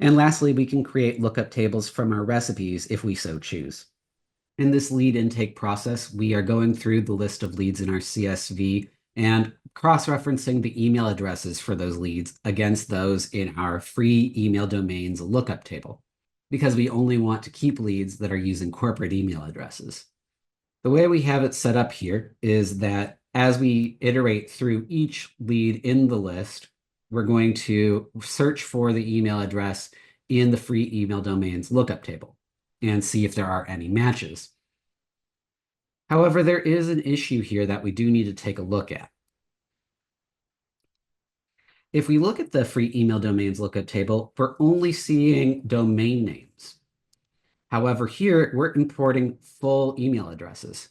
And lastly, we can create lookup tables from our recipes if we so choose. In this lead intake process, we are going through the list of leads in our CSV and cross-referencing the email addresses for those leads against those in our free email domains lookup table, because we only want to keep leads that are using corporate email addresses. The way we have it set up here is that as we iterate through each lead in the list, we're going to search for the email address in the free email domains lookup table and see if there are any matches. However, there is an issue here that we do need to take a look at. If we look at the free email domains lookup table, we're only seeing domain names. However, here we're importing full email addresses.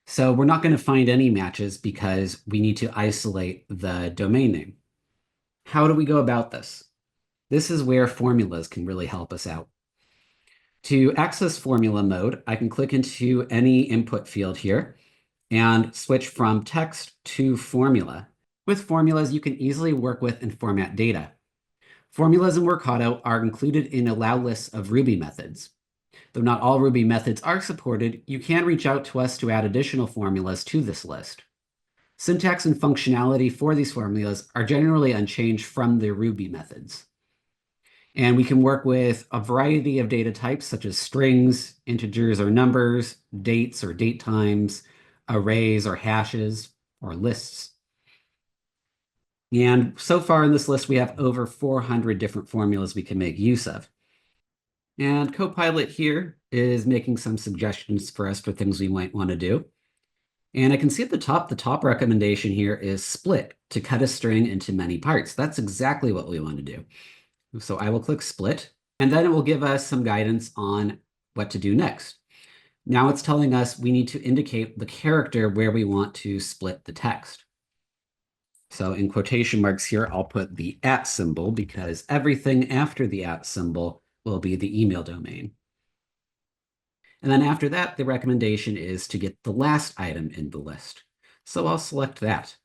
So we're not going to find any matches because we need to isolate the domain name. How do we go about this? This is where formulas can really help us out. To access formula mode, I can click into any input field here and switch from text to formula. With formulas, you can easily work with and format data. Formulas in Workato are included in allow lists of Ruby methods. Though not all Ruby methods are supported, you can reach out to us to add additional formulas to this list. Syntax and functionality for these formulas are generally unchanged from the Ruby methods. And we can work with a variety of data types such as strings, integers or numbers, dates or date times, arrays or hashes, or lists. And so far in this list, we have over 400 different formulas we can make use of. And Copilot here is making some suggestions for us for things we might want to do. And I can see at the top recommendation here is split to cut a string into many parts. That's exactly what we want to do. So I will click split, and then it will give us some guidance on what to do next. Now it's telling us we need to indicate the character where we want to split the text. So in quotation marks here, I'll put the @ symbol because everything after the @ symbol will be the email domain. And then after that, the recommendation is to get the last item in the list. So I'll select that.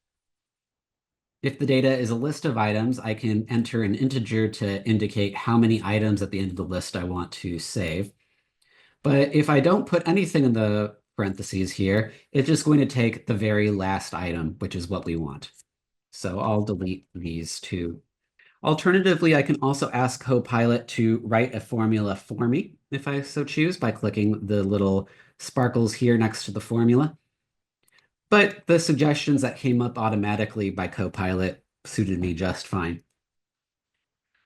If the data is a list of items, I can enter an integer to indicate how many items at the end of the list I want to save. But if I don't put anything in the parentheses here, it's just going to take the very last item, which is what we want. So I'll delete these two. Alternatively, I can also ask Copilot to write a formula for me if I so choose by clicking the little sparkles here next to the formula. But the suggestions that came up automatically by Copilot suited me just fine.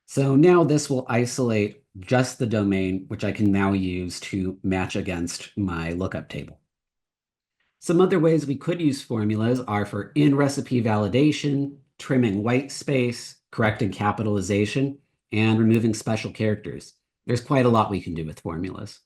So now this will isolate just the domain, which I can now use to match against my lookup table. Some other ways we could use formulas are for in-recipe validation, trimming white space, correcting capitalization, and removing special characters. There's quite a lot we can do with formulas.